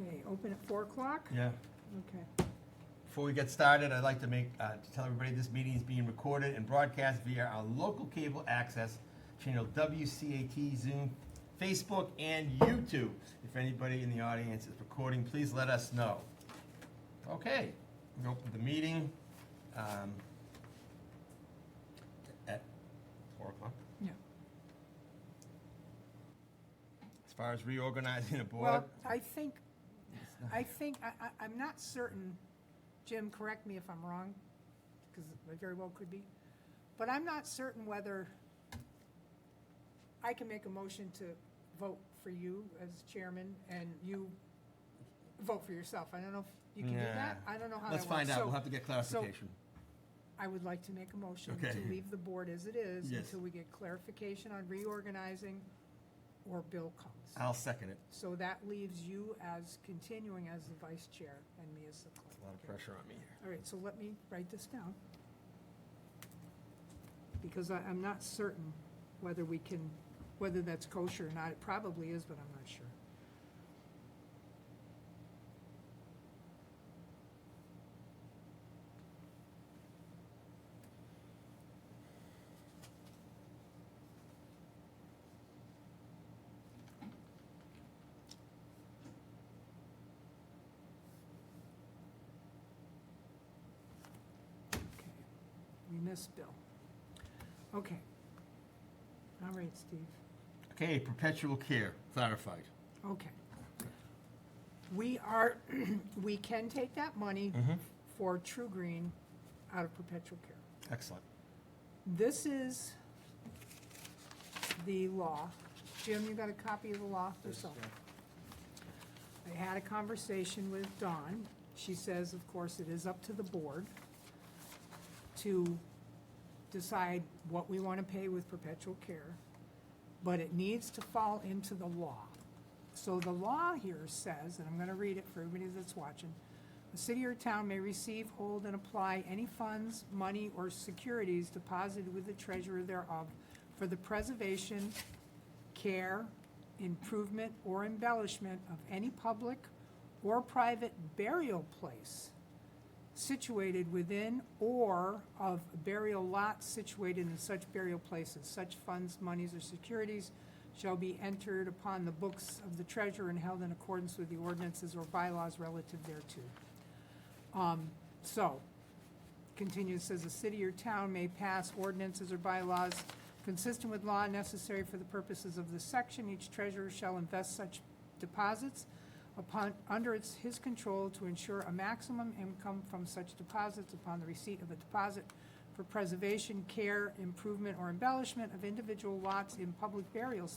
Okay, open at 4 o'clock? Yeah. Okay. Before we get started, I'd like to to tell everybody this meeting is being recorded and broadcast via our local cable access channel WCAT, Zoom, Facebook, and YouTube. If anybody in the audience is recording, please let us know. Okay, we open the meeting at 4 o'clock. Yeah. As far as reorganizing the board, Well, I'm not certain, Jim, correct me if I'm wrong, because I very well could be, but I'm not certain whether I can make a motion to vote for you as chairman and you vote for yourself. I don't know if you can do that. I don't know how that works. let's find out. So We'll have to get clarification. I would like to make a motion Okay. to leave the board as it is Yes. until we get clarification on reorganizing or Bill comes. I'll second it. So that leaves you as continuing as the vice chair and me as the clerk. A lot of pressure on me here. All right, so let me write this down. Because I'm not certain whether whether that's kosher or not. It probably is, but I'm not sure. We missed Bill. Okay. All right, Steve. Okay, perpetual care, clarified. Okay. We can take that money for True Green out of perpetual care. Excellent. This is the law. Jim, you got a copy of the law yourself? I had a conversation with Dawn. She says, of course, it is up to the board to decide what we want to pay with perpetual care, but it needs to fall into the law. So the law here says, and I'm going to read it for everybody that's watching, the city or town may receive, hold, and apply any funds, money, or securities deposited with the treasurer thereof for the preservation, care, improvement, or embellishment of any public or private burial place situated within or of burial lots situated in such burial places. Such funds, monies, or securities shall be entered upon the books of the treasurer and held in accordance with the ordinances or bylaws relative thereto. So, continues, says the city or town may pass ordinances or bylaws consistent with law necessary for the purposes of this section. Each treasurer shall invest such deposits under his control to ensure a maximum income from such deposits upon the receipt of a deposit for preservation, care, improvement, or embellishment of individual lots in public burial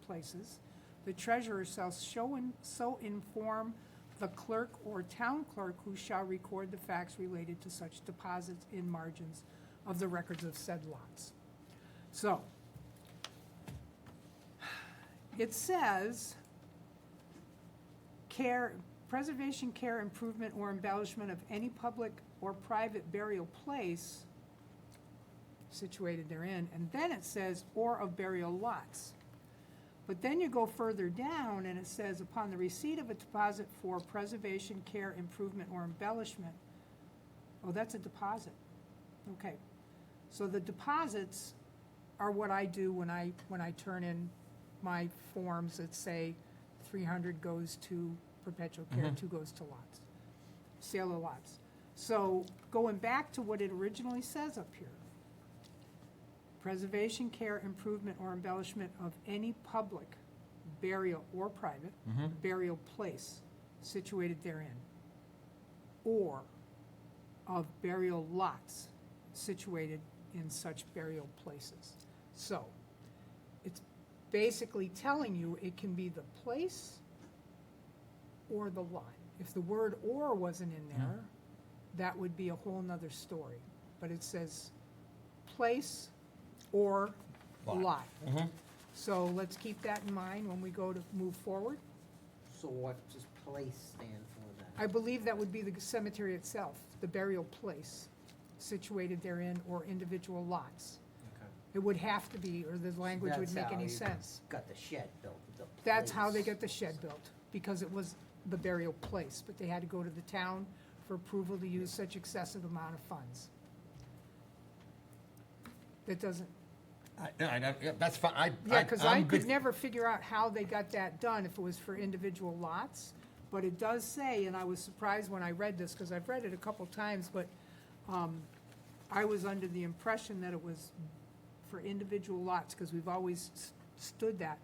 places. The treasurer shall so inform the clerk or town clerk who shall record the facts related to such deposits in margins of the records of said lots. So, it says preservation, care, improvement, or embellishment of any public or private burial place situated therein, and then it says, or of burial lots. But then you go further down, and it says, upon the receipt of a deposit for preservation, care, improvement, or embellishment. Oh, that's a deposit. Okay. So the deposits are what I do when I turn in my forms that say 300 goes to perpetual care, 2 goes to lots, sale of lots. So going back to what it originally says up here, preservation, care, improvement, or embellishment of any public burial or private burial place situated therein, or of burial lots situated in such burial places. So it's basically telling you it can be the place or the lot. If the word or wasn't in there, that would be a whole nother story. But it says place or lot. So let's keep that in mind when we go to move forward. So what does place stand for then? I believe that would be the cemetery itself, the burial place situated therein or individual lots. Okay. It would have to be, or the language would That's make how any you sense. Got the shed built. That's how they place. get the shed built. because it was the burial place, but they had to go to the town for approval to use such excessive amount of funds. That doesn't, Yeah, that's fine. yeah, because I I'm could good. never figure out how they got that done, if it was for individual lots. But it does say, and I was surprised when I read this, because I've read it a couple times, but I was under the impression that it was for individual lots, because we've always stood that,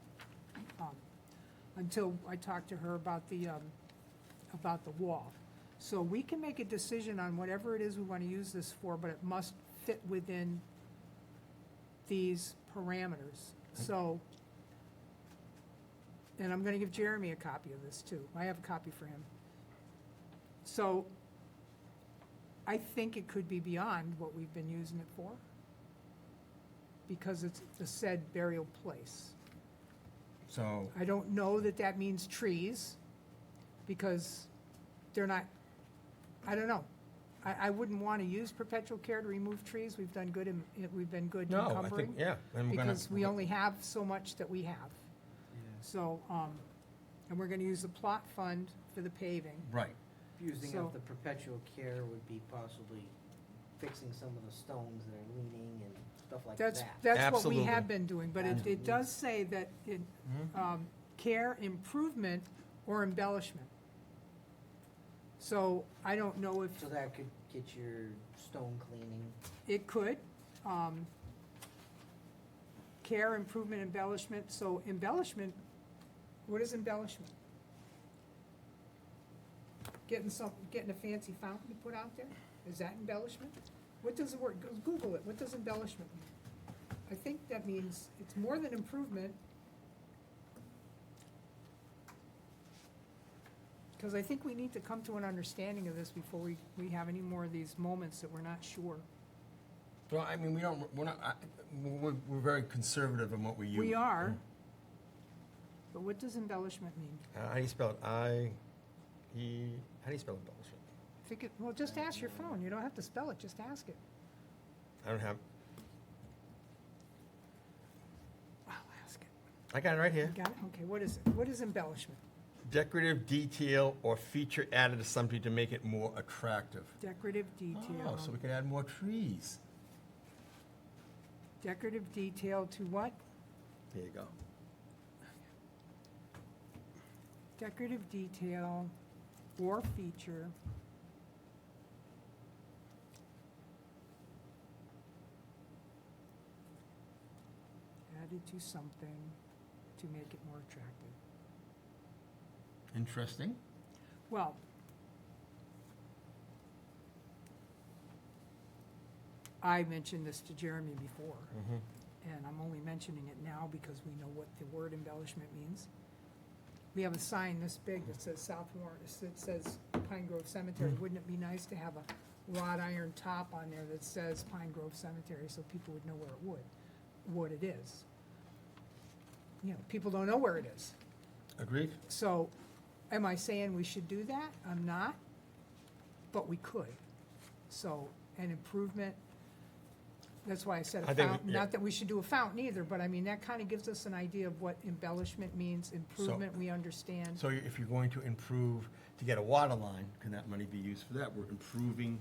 until I talked to her about the wall. So we can make a decision on whatever it is we want to use this for, but it must fit within these parameters. So, and I'm gonna give Jeremy a copy of this too. I have a copy for him. So, I think it could be beyond what we've been using it for, because it's the said burial place. So, I don't know that that means trees, because they're not, I don't know. I wouldn't want to use perpetual care to remove trees. We've done good we've been good no, I encumbering. think, yeah. and we're gonna- Because we only have so much that we have. So, and we're gonna use the plot fund for the paving. Right. Using So- up the perpetual care would be possibly fixing some of the stones that are leaning and stuff like that. That's what we Absolutely. have been doing, but it Absolutely. does say that it, care, improvement, or embellishment. So I don't know if So that could get your stone cleaning. it could. Care, improvement, embellishment, so embellishment, what is embellishment? Getting a fancy fountain to put out there, is that embellishment? What does the word, Google it, what does embellishment mean? I think that means it's more than improvement. Because I think we need to come to an understanding of this before we have any more of these moments that we're not sure. Well, I mean, we're not, we're very conservative in what we use. We are, but what does embellishment mean? How do you spell it? How do you spell embellishment? I think well, just ask your phone, you don't have to spell it, just ask it. I don't have, I'll ask it. I got it right here. You got it? Okay, what is it? What is embellishment? Decorative detail or feature added to something to make it more attractive. Decorative detail. Oh, so we could add more trees. Decorative detail to what? There you go. Decorative detail or feature. Added to something to make it more attractive. Interesting. Well, I mentioned this to Jeremy before, and I'm only mentioning it now because we know what the word embellishment means. We have a sign this big that says South Warren, it says Pine Grove Cemetery. Wouldn't it be nice to have a wrought iron top on there that says Pine Grove Cemetery so people would know what it is? You know, people don't know where it is. Agreed? So, am I saying we should do that? I'm not, but we could. So, an improvement, that's why I said I a think we- fountain, yeah. not that we should do a fountain either, but I mean, that kind of gives us an idea of what embellishment means, improvement, we understand. So if you're going to improve, to get a water line, can that money be used for that? We're improving.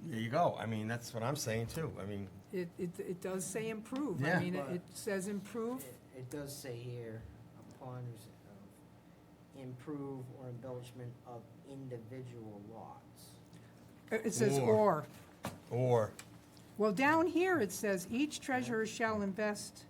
There you go. I mean, that's what I'm saying too. I mean, It does say improve. Yeah. I mean, But- it says improve. It does say here, upon of improve or embellishment of individual lots. It says Or. or. or, Well, down here, it says each treasurer shall invest,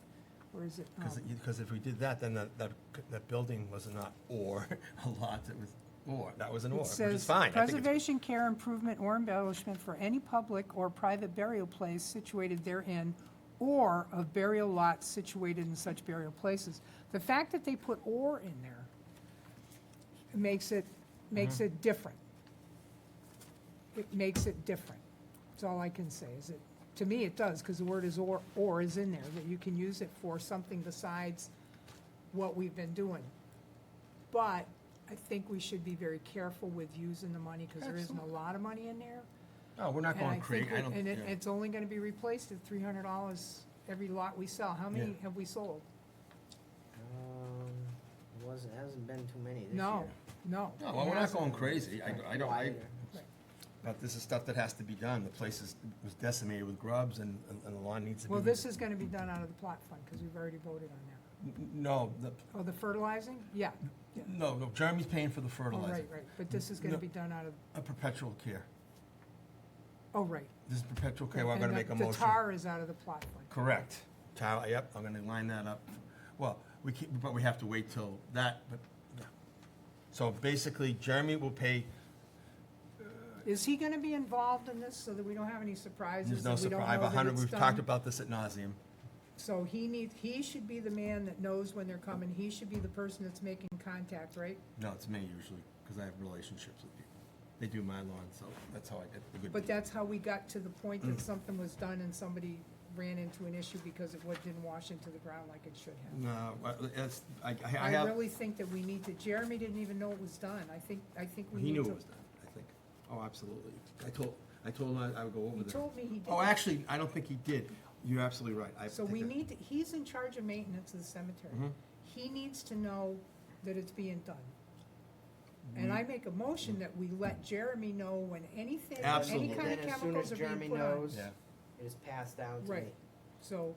where is it? because if we did that, then that building was not or a lot, it was or. That was an or, It which is says fine. I think it's- preservation, care, improvement, or embellishment for any public or private burial place situated therein, or of burial lots situated in such burial places. The fact that they put or in there makes it different. It makes it different. That's all I can say, is it, to me it does, because the word is or is in there, that you can use it for something besides what we've been doing. But I think we should be very careful with using the money, because there isn't a lot of money in there. No, we're not And I going crazy. think, I don't, and yeah. it's only gonna be replaced at $300 every lot we sell. How many Yeah. have we sold? hasn't been too many this year. No, no. No, well, we're not going crazy. It's I don't, quieter. but this is stuff that has to be done. The place was decimated with grubs and the lawn needs to be. Well, this is gonna be done out of the plot fund, because we've already voted on that. No, Oh, the fertilizing? Yeah. yeah. no, Jeremy's paying for the Oh, fertilizer. right, but this is No. gonna be done out of, A perpetual care. oh, right. This is perpetual care, we're And gonna the- make a motion. The tar is out of the plot fund. Correct. Tyler, yep, I'm gonna line that up. Well, but we have to wait till that, but, yeah. So basically, Jeremy will pay, Is he gonna be involved in this, so that we don't have any surprises? there's no that we don't surprise, know that it's we've done? talked about this at nauseam. So he should be the man that knows when they're coming, he should be the person that's making contact, right? No, it's me usually, because I have relationships with people. They do my lawn, so that's how I get the good. But that's how we got to the point that something was done and somebody ran into an issue because it didn't wash into the ground like it should have. No, it's, I I have, really think that we need to, Jeremy didn't even know it was done, I think we he need to. knew it was done, I think. Oh, absolutely. I told him I would go over He this. told me he did. Oh, actually, I don't think he did. You're absolutely right. I So think we that- need, he's in charge of maintenance of the cemetery. Mhm. He needs to know that it's being done. And I make a motion that we let Jeremy know when anything, any Absolutely. kind of Then as soon chemicals as are being Jeremy put on. knows, Yeah. it is passed down to me. Right. So,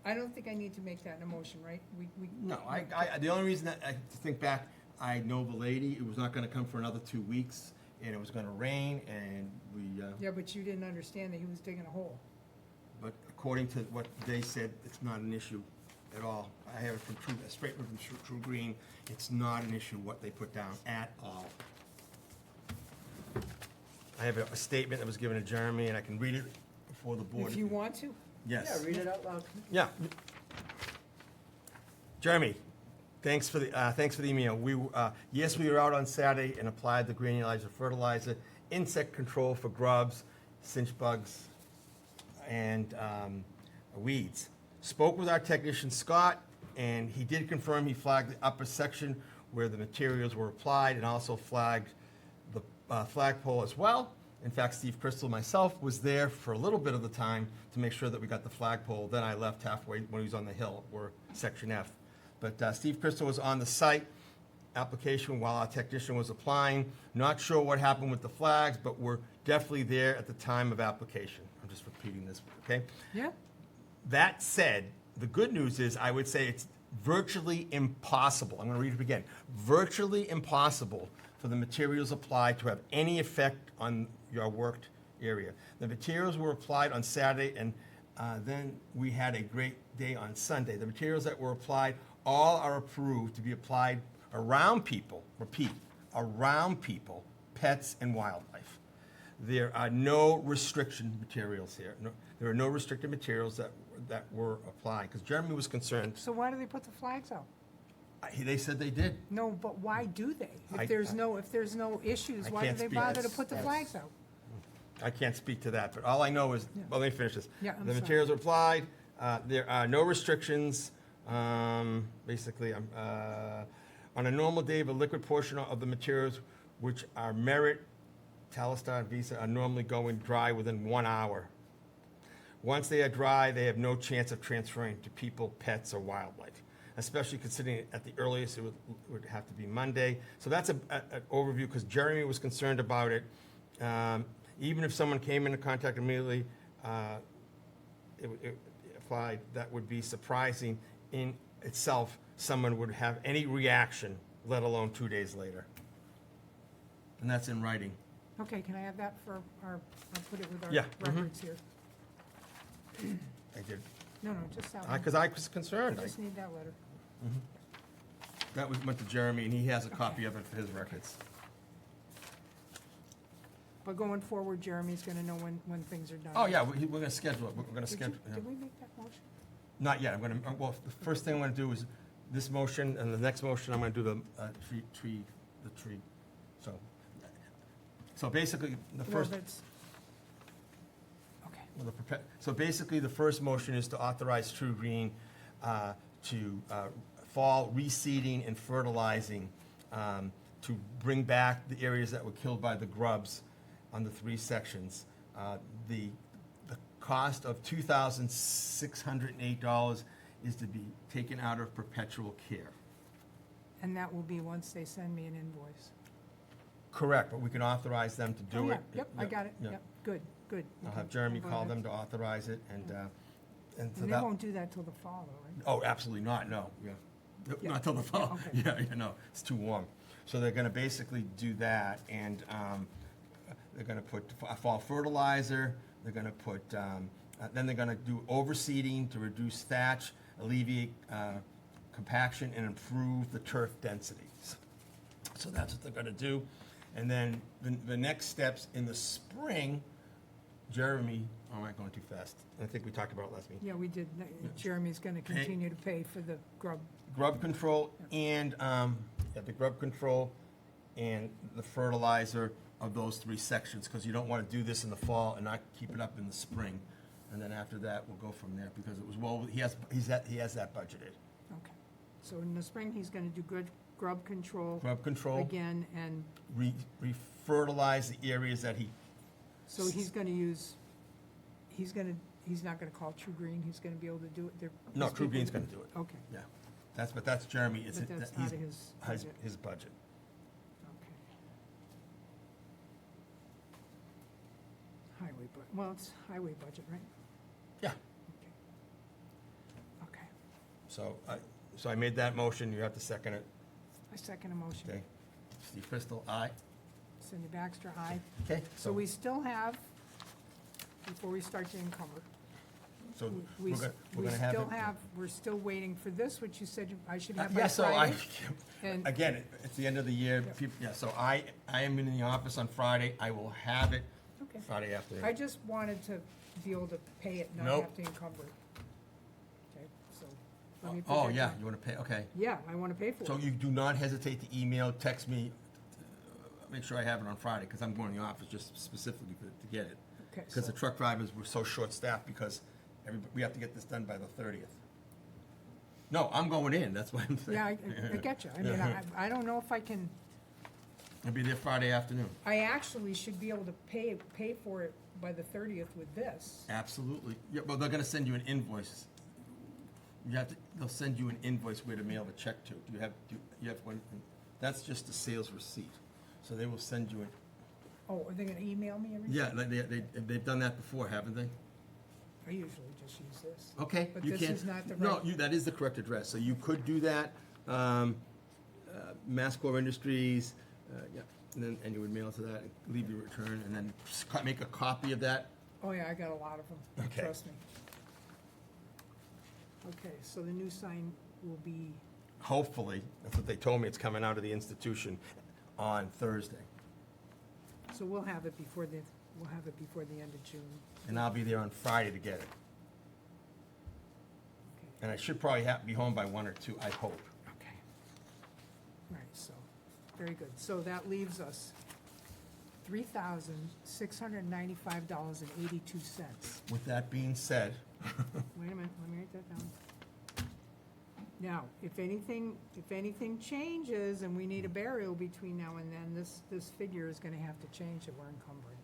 I don't think I need to make that in a motion, right? We. No, the only reason that, to think back, I know the lady, it was not gonna come for another 2 weeks, and it was gonna rain, and we, Yeah, but you didn't understand that he was digging a hole. but according to what they said, it's not an issue at all. I have it from straight from True Green, it's not an issue what they put down at all. I have a statement that was given to Jeremy, and I can read it before the board. If you want to. Yes. Yeah, read it out loud. Yeah. Jeremy, thanks for the email. Yes, we were out on Saturday and applied the granulizer fertilizer, insect control for grubs, cinch bugs, and weeds. Spoke with our technician Scott, and he did confirm he flagged the upper section where the materials were applied and also flagged the flagpole as well. In fact, Steve Crystal, myself, was there for a little bit of the time to make sure that we got the flagpole. Then I left halfway when he was on the hill, or section F. But Steve Crystal was on the site application while our technician was applying. Not sure what happened with the flags, but we're definitely there at the time of application. I'm just repeating this, okay? Yeah? That said, the good news is I would say it's virtually impossible. I'm going to read it again. Virtually impossible for the materials applied to have any effect on your worked area. The materials were applied on Saturday, and then we had a great day on Sunday. The materials that were applied all are approved to be applied around people, repeat, around people, pets, and wildlife. There are no restriction materials here. There are no restricted materials that were applied, because Jeremy was concerned. So why do they put the flags out? They said they did. No, but why do they? I- If there's no issues, I why do can't they speak. bother to That's- put the flags out? I can't speak to that, but all I know is, Yeah. well, let me finish this. Yeah, I'm The sorry. materials are applied, there are no restrictions, basically, on a normal day, the liquid portion of the materials, which are Merit, Talistar, and Visa, are normally going dry within 1 hour. Once they are dry, they have no chance of transferring to people, pets, or wildlife, especially considering at the earliest it would have to be Monday. So that's an overview, because Jeremy was concerned about it. Even if someone came into contact immediately, it applied, that would be surprising in itself, someone would have any reaction, let alone 2 days later. And that's in writing. Okay, can I have that for I'll put it with our Yeah, mhm. records here. I did, No, just that one. because I was concerned. I just need that letter. That went to Jeremy, and he has a copy of it for his records. But going forward, Jeremy's gonna know when things are done. Oh, yeah, we're gonna schedule it, we're gonna Did schedule. you, did we make that motion? Not yet, well, the first thing I'm gonna do is this motion, and the next motion, I'm gonna do the tree, so basically, the Well, first. that's, okay. Well, so basically, the first motion is to authorize True Green to fall reseeding and fertilizing, to bring back the areas that were killed by the grubs on the 3 sections. The cost of $2,608 is to be taken out of perpetual care. And that will be once they send me an invoice. Correct, but we can authorize them to Oh, do yeah, it. yep, I got it, Yeah. yep, good, good. I'll Okay, have Jeremy go call ahead. them to authorize it, and so And they that. won't do that till the fall, though, right? Oh, absolutely not, no, yeah. Nope, Yeah. Not till the fall, okay. yeah, no, it's too warm. So they're gonna basically do that, and they're gonna put a fall fertilizer, they're gonna put, then they're gonna do overseeding to reduce thatch, alleviate compaction, and improve the turf densities. So that's what they're gonna do. And then the next steps in the spring, Jeremy, oh, am I going too fast? I think we talked about it last meeting. Yeah, we did, Jeremy's gonna continue to pay for the grub. Grub control and, the grub control and the fertilizer of those 3 sections, because you don't want to do this in the fall and not keep it up in the spring. And then after that, we'll go from there, because it was, well, he has that budgeted. Okay. So in the spring, he's gonna do good grub control Grub control, again, and re-fertilize the areas that he, so he's gonna use, he's not gonna call True Green, he's gonna be able to do it there. no, these True people- Green's gonna do it, Okay, yeah. But that's Jeremy, it's, but that's out of his budget. his budget. Okay. Highway well, it's highway budget, right? Yeah. Okay. Okay, So I made that motion, you have to second it, I second a motion. okay? Steve Crystal, aye. Cindy Baxter, aye. Okay. So we still have, before we start to encumber, So we we're gonna have. still it- have, we're still waiting for this, which you said I should have by Yeah, so I, Friday. And, again, it's the end of the year, Yep. people, yeah, so I am in the office on Friday, I will have it okay, Friday afternoon. I just wanted to be able to pay it, not Nope. have to encumber it. Okay, so, let me put Oh, that yeah, down. you wanna pay, okay. Yeah, I wanna pay for it. So you do not hesitate to email, text me, make sure I have it on Friday, because I'm going to the office just specifically to get it. Okay, Because so- the truck drivers were so short-staffed, because we have to get this done by the 30th. No, I'm going in, that's why I'm saying. Yeah, I get you. I mean, I don't know if I can, I'll be there Friday afternoon. I actually should be able to pay for it by the 30th with this. Absolutely. Yeah, well, they're gonna send you an invoice. They'll send you an invoice where to mail the check to. Do you have one? That's just a sales receipt. So they will send you an, Oh, are they gonna email me everything? yeah, they've done that before, haven't they? I usually just use this. Okay. But you this can- is not the No, right- that is the correct address. So you could do that. Mascor Industries, yeah, and you would mail to that, leave your return, and then make a copy of that. Oh, yeah, I got a lot of them, Okay. trust me. Okay, so the new sign will be, Hopefully, that's what they told me, it's coming out of the institution on Thursday. so we'll have it before the end of June. And I'll be there on Friday to get it. Okay, And I should probably be home by 1 or 2, I hope. okay. All right, so, very good. So that leaves us $3,695.82. With that being said, Wait a minute, let me write that down. Now, if anything changes and we need a burial between now and then, this figure is gonna have to change that we're encumbering.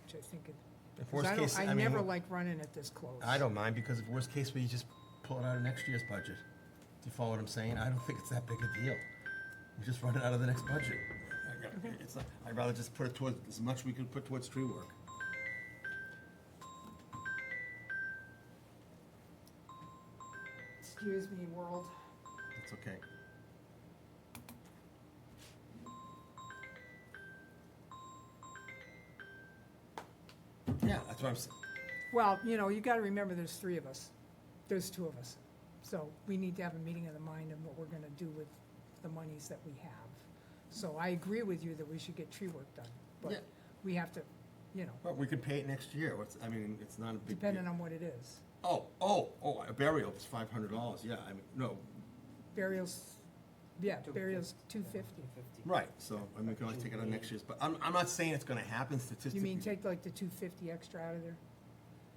Which I think it, if 'cause worst case, I I mean, never like running it this close. I don't mind, because if worst case, we just pull it out of next year's budget. Do you follow what I'm saying? I don't think it's that big a deal. We just run it out of the next budget. It's not, I'd rather just put it towards, as much we can put towards tree work. Excuse me, world. That's okay. Yeah, that's what I'm saying. Well, you gotta remember, there's 3 of us. There's 2 of us. So we need to have a meeting of the mind on what we're gonna do with the monies that we have. So I agree with you that we should get tree work done, Yeah. but we have to, But we could pay it next year. I mean, it's not a big deal. depending on what it is. Oh, a burial is $500, yeah, I mean, no, Burials, burials 250. right, so, I mean, we can always take it on next year's, but I'm not saying it's gonna happen statistically. You mean take like the 250 extra out of there?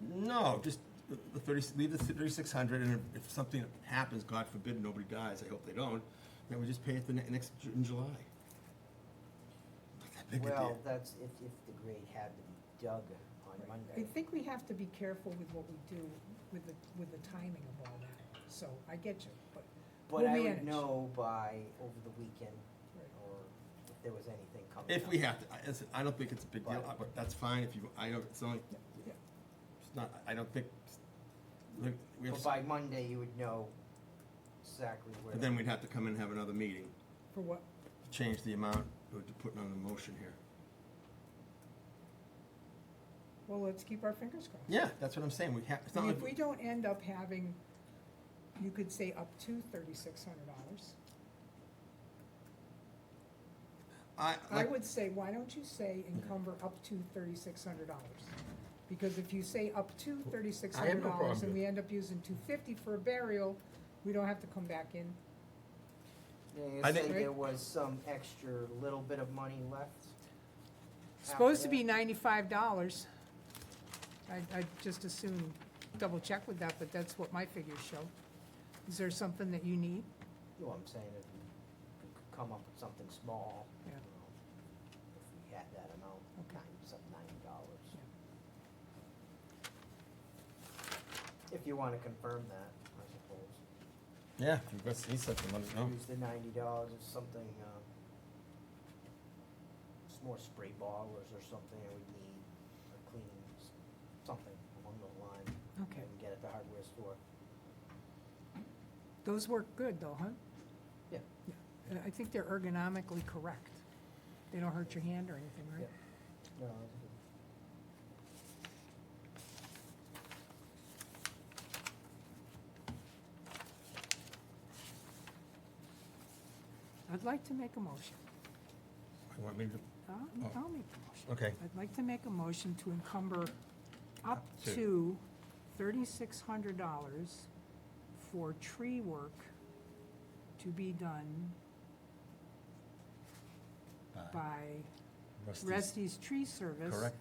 No, just the 30, leave the 3,600, and if something happens, God forbid, nobody dies, I hope they don't, then we just pay it the next, in July. Not that big a Well, deal. that's if the grade had to be dug on I Monday. think we have to be careful with what we do with the timing of all that. So I get you, but But We'll I would manage. know by over the weekend, Right. or if there was anything coming If up. we have to, I don't think it's a big deal, But- but that's fine if you, I don't, it's only, Yeah. it's not, I don't think, look, we have, But by Monday, you would know exactly where. but then we'd have to come in and have another meeting For what? to change the amount, or to put on the motion here. Well, let's keep our fingers crossed. Yeah, that's what I'm saying, we have, it's I not mean, like. if we don't end up having, you could say up to $3,600. I like- would say, why don't you say encumber up to $3,600? Because if you say up to $3,600 and we end up using $250 for a burial, we don't have to come back in. Yeah, you I say think- there was some extra little bit of money left. Supposed to after be that? $95. I just assume, double check with that, but that's what my figures show. Is there something that you need? No, I'm saying if you could come up with something small, you Yeah. know, if we had that amount, Okay. something $90. Yeah. If you wanna confirm that, I suppose. Yeah, if you've got, see something, let us know. Use the $90 as something, some more spray bottlers or something I would need, or cleaning, something along those lines. Okay. I can get at the hardware store. Those work good though, huh? Yeah. Yeah. I think they're ergonomically correct. They don't hurt your hand or anything, right? No, that's good. I'd like to make a motion. You want me to, I'll Oh. I'll make the motion. okay, I'd like to make a motion to encumber up Up to. to $3,600 for tree work to be done by Rusty's, Rusty's Tree Service. correct?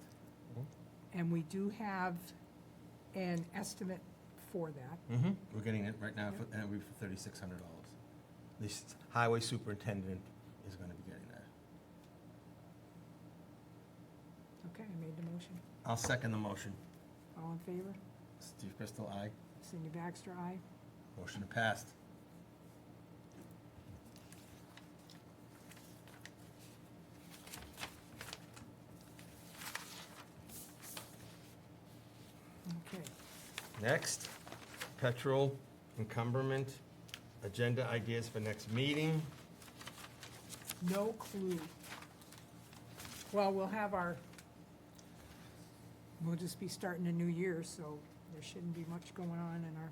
And we do have an estimate for that. Mm-hmm, we're getting it right now, for, and we for $3,600. The highway superintendent is gonna be getting that. Okay, I made the motion. I'll second the motion. All in favor? Steve Crystal, aye. Cindy Baxter, aye. Motion passed. Okay. Next, petrol encumberment, agenda ideas for next meeting. No clue. Well, we'll have our, we'll just be starting a new year, so there shouldn't be much going on in our,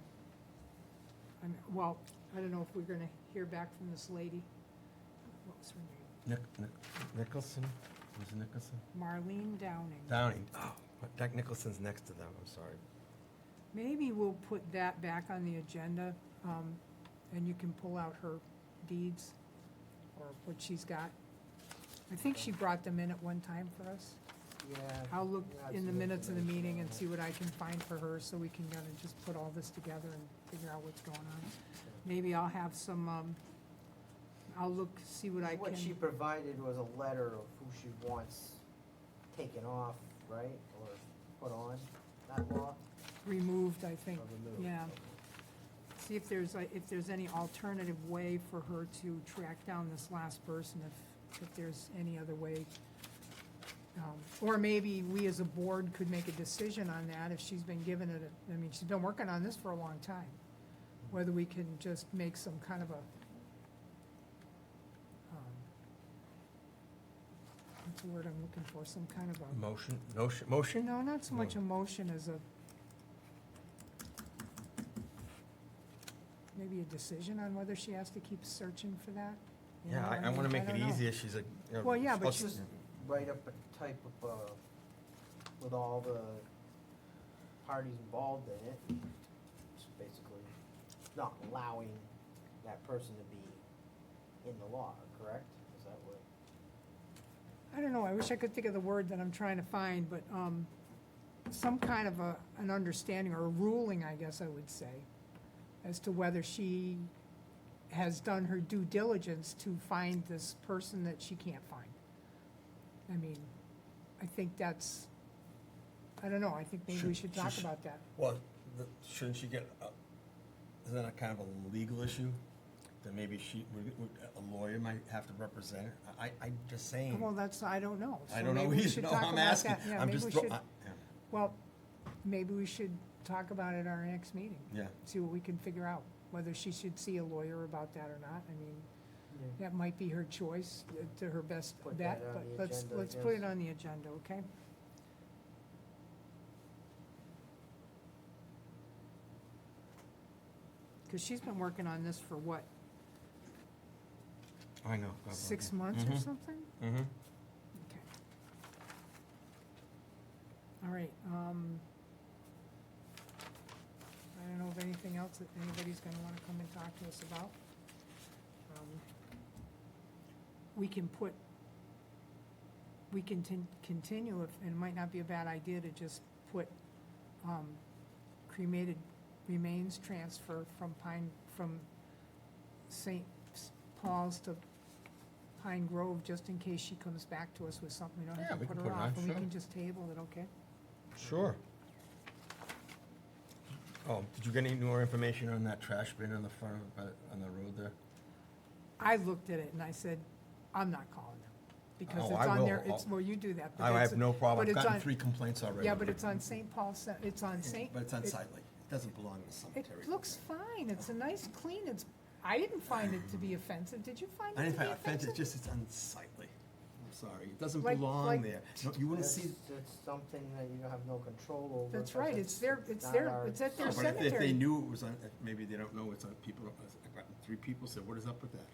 well, I don't know if we're gonna hear back from this lady. What was her name? Nicholson, was it Nicholson? Marlene Downing. Downing, oh, Jack Nicholson's next to them, I'm sorry. Maybe we'll put that back on the agenda, and you can pull out her deeds, or what she's got. I think she brought them in at one time for us. Yeah. I'll look add in the some minutes of the information meeting on and it. see what I can find for her, so we can kind of just put all this together and figure out what's going on. Maybe I'll have some, I'll look, see what I What she can, provided was a letter of who she wants taken off, right, or put on that law, removed, I think, or removed. yeah. See if there's any alternative way for her to track down this last person, if there's any other way. Or maybe we as a board could make a decision on that if she's been given it, I mean, she's been working on this for a long time. Whether we can just make some kind of a, what's the word I'm looking for, some kind of a. Motion? No, not so much No. a motion as a, maybe a decision on whether she has to keep searching for that? You Yeah, know what I wanna mean? make it don't know. easier, she's a, you know, Well, yeah, but supposed to- she's- Write up a type of, with all the parties involved in it, it's basically not allowing that person to be in the law, correct? Is that what? I don't know, I wish I could think of the word that I'm trying to find, but, some kind of an understanding or a ruling, I guess I would say, as to whether she has done her due diligence to find this person that she can't find. I mean, I think that's, I don't know, I think maybe we should talk about that. Well, shouldn't she get, isn't that kind of a legal issue? then maybe a lawyer might have to represent her. I'm just saying. Well, that's, I don't know. I So don't know maybe we either. should No, talk I'm about asking. that. Yeah, I'm maybe just we throw- should- yeah. Well, maybe we should talk about it at our next meeting. Yeah. See what we can figure out, whether she should see a lawyer about that or not. I mean, Yeah. that might be her choice, to her best Put bet, that on but the let's, agenda, I let's put it guess. on the agenda, okay? Because she's been working on this for what, I know. 6 months or Mhm. something? Mm-hmm. Okay. All right, I don't know of anything else that anybody's gonna wanna come and talk to us about. We can put, we can continue, and it might not be a bad idea to just put, cremated remains transfer from St. Paul's to Pine Grove, just in case she comes back to us with something, we don't Yeah, have we to can put put her it off, on, and we sure. can just table it, okay? Sure. Oh, did you get any more information on that trash bin on the front, on the road there? I looked at it and I said, I'm not calling them, because Oh, it's I on will. there, it's, well, you do that, but I it's- have no problem. but I've it's gotten on- 3 complaints already. Yeah, but it's on St. Paul, it's on St. But it's it- unsightly. It doesn't belong in the It cemetery. looks fine, it's a nice clean, I didn't find it to be offensive, did you find I it to didn't be find it offensive, offensive? it's just, it's unsightly. I'm sorry. It doesn't Like- belong like- there. No, you wouldn't It's, see. it's something that you have no control over. That's 'cause right, it's not their, our- it's at their No, but if they cemetery. knew it was on, maybe they don't know it's on, people, I've gotten 3 people said, what is up with that?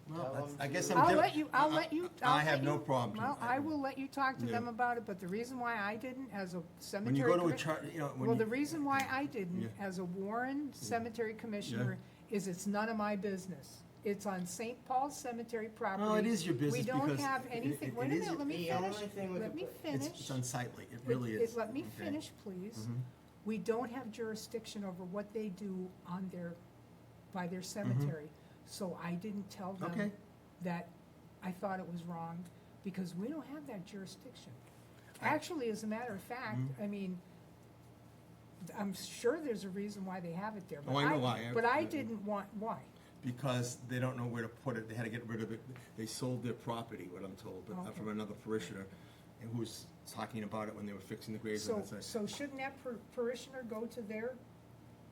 Well, Tell that's- them I guess to- I'm. I'll diff- let you, I'll let you. I'll I have let no you- problem. Well, I will let you talk to Yeah. them about it, but the reason why I didn't, as a When cemetery. you go to a commi- chart, you know, when Well, you. the reason why I didn't, Yeah. as a Warren Cemetery Commissioner, is it's none of my business. It's on St. Paul's Cemetery property. Well, it is your business We don't because have it- anything, it wait a is- minute, let me The finish, only thing with let the- me It's finish. unsightly. It really is. Let me Okay. finish, please. Mhm. We don't have jurisdiction over what they do on by their cemetery. So I didn't tell them Okay. that I thought it was wrong, because we don't have that jurisdiction. I- Actually, as a matter of fact, Mhm. I mean, I'm sure there's a reason why they have it there, but Oh, I know why. but I didn't want, why? Because they don't know where to put it, they had to get rid of it, they sold their property, what I'm told, but Okay. from another parishioner, and who was talking about it when they were fixing the graves. and So, it's so shouldn't that parishioner go to their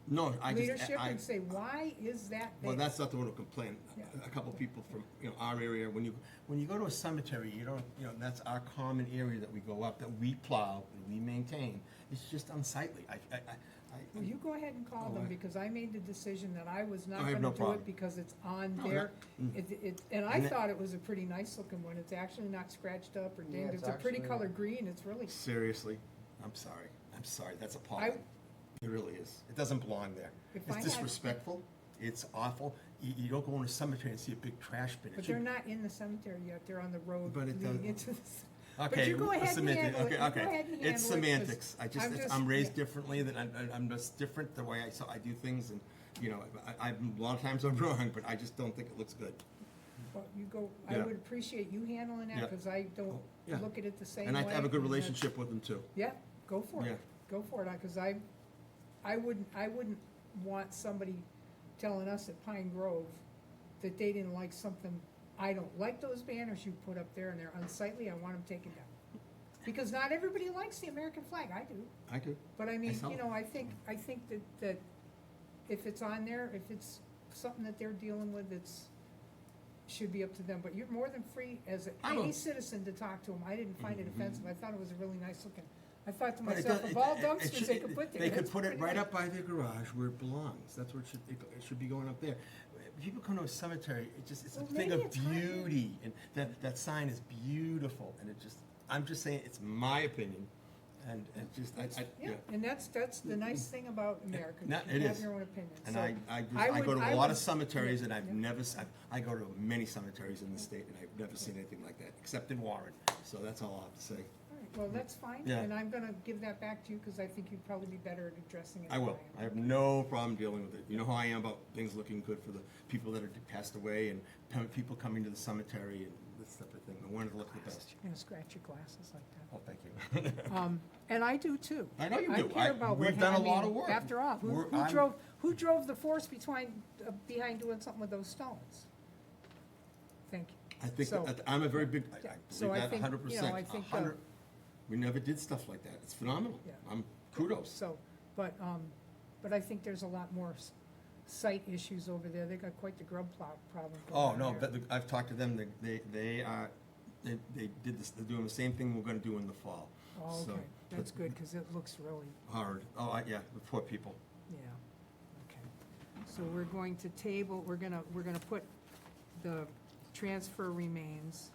No, I just, leadership I, and say, why is that well, there? that's not the one who complained. Yeah. A couple people from, our area, when you go to a cemetery, you don't, that's our common area that we go up, that we plow, and we maintain. It's just unsightly. Well, you go ahead and call Oh, them, I- because I made the decision that I was not I have gonna no do problem. it because it's on No, there. that- And I And that- thought it was a pretty nice looking one, it's actually not scratched up or Yeah, dinged, it's it's a pretty actually- color green, it's really, Seriously, I'm sorry, that's appalling. It really is. It doesn't belong there. If I It's had- disrespectful, it's awful. You don't go in a cemetery and see a big trash bin. It but should- they're not in the cemetery yet, they're on the road But it leading doesn't- into the. But Okay, you go ahead and semantic- handle it. okay, You go okay. ahead and It's handle it, 'cause semantics. I'm raised yeah. differently, than I'm just different the way I do things, and, a lot of times I'm wrong, but I just don't think it looks good. But you go, I Yeah. would appreciate you handling that, Yeah. because I don't Oh, yeah. look at it the same way. And I have a good that's- relationship with them too. Yeah, go for Yeah. it, go for it, because I wouldn't want somebody telling us at Pine Grove that they didn't like something. I don't like those banners you put up there, and they're unsightly, I want them taken down. Because not everybody likes the American flag, I do, I do. but I mean, saw it. I think that if it's on there, if it's something that they're dealing with, should be up to them, but you're more than free as I will. any citizen to talk to them. I didn't find it Mhm. offensive, I thought it was a really nice looking. I thought to But it myself, does- of all it dumpsters should- they could put there. They could that's put it pretty right nice. up by their garage where it belongs. That's where it should be going up there. People come to a cemetery, it's a Well, thing maybe of it's hard. beauty, and that sign is beautiful, and I'm just saying, it's my opinion, and Yeah, and that's the nice thing about America, No, you it have is. your own opinion. And So I would- go to I a lot would- of cemeteries, and I've yeah. never, I go to many cemeteries in the state, and I've never seen anything like that, except in Warren, so that's all I'll have to say. All right, well, that's fine, Yeah. and I'm gonna give that back to you, because I think you'd probably be better at addressing it I than will. I have no problem dealing with it. You know how I am about things looking good for the people that are passed away, and people coming to the cemetery and this type of thing. I wanted to look the best. You're gonna scratch your glasses like that. Oh, thank you. And I do too. I know you I do. care about we've what done a I lot mean, of work. After all, I'm- who drove the force behind doing something with those stones. Thank you. I think, So- I'm a very big, I So believe I that think, 100%. I think, 100. We never did stuff like that. It's phenomenal. Yeah. Kudos. So, but I think there's a lot more site issues over there. They got quite the grub problem. Oh, going no, on there. but I've talked to them, they did this, they're doing the same thing we're gonna do in the fall. Oh, So, okay, that's good, because it looks really, Hard. Oh, yeah, the poor people. yeah, okay. So we're going to table, we're gonna put the transfer remains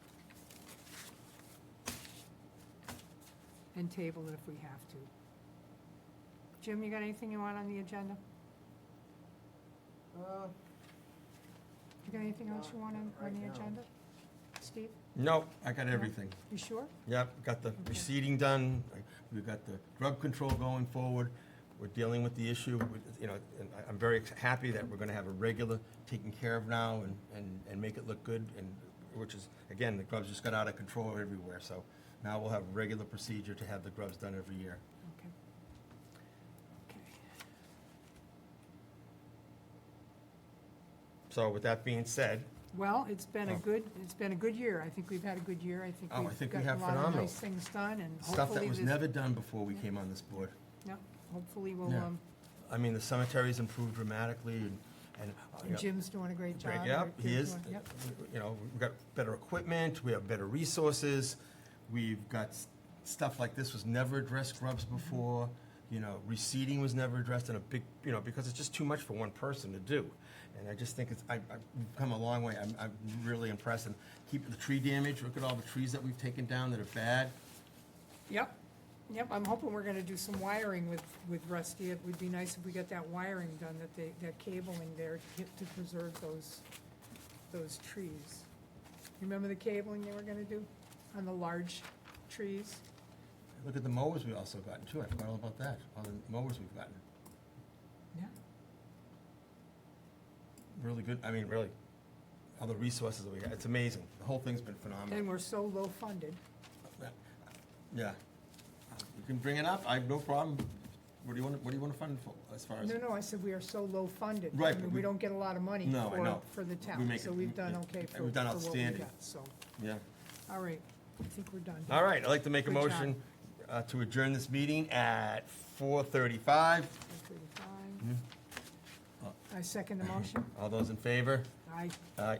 and table it if we have to. Jim, you got anything you want on the agenda? You got anything else you want on Right the now. agenda? Steve, Nope, I got everything. you sure? Yep, got the reseeding done, we've got the grub control going forward, we're dealing with the issue, and I'm very happy that we're gonna have a regular taken care of now and make it look good, and, which is, again, the grubs just got out of control everywhere, so now we'll have a regular procedure to have the grubs done every year. Okay. Okay. So with that being said, Well, it's been a Oh. good year. I think we've had a good year. I think Oh, I we've think we gotten have a lot of phenomenal nice things done, and stuff that hopefully was this, never done before we came on this board. yeah, hopefully we'll, Yeah. I mean, the cemetery's improved dramatically, and and Jim's doing a great job. Great, yep, he Jim's is. doing- Yep, You know, we've got better equipment, we have better resources, we've got stuff like this was never addressed grubs before, you know, reseeding was never addressed in a big, because it's just too much for one person to do. And I just think we've come a long way. I'm really impressed. And keep the tree damage, look at all the trees that we've taken down that are bad. yep, I'm hoping we're gonna do some wiring with Rusty. It would be nice if we got that wiring done, that cabling there to preserve those trees. Remember the cabling they were gonna do on the large trees? Look at the mowers we also gotten too. I forgot all about that, all the mowers we've gotten. Yeah. Really good, I mean, really, all the resources that we got. It's amazing. The whole thing's been phenomenal. And we're so low funded. Yeah. You can bring it up, I have no problem. What do you want to fund it for, as far as? No, I said we are so low funded. Right, I mean, but we we- don't get a lot of money No, I know. for the We town, make so it- we've done we- okay for we've done what we outstanding. got, so, Yeah. all right, I think we're done. All right, I'd like to make a Good job. motion to adjourn this meeting at 4:35. 4:35. I second the motion. All those in favor? Aye. Aye.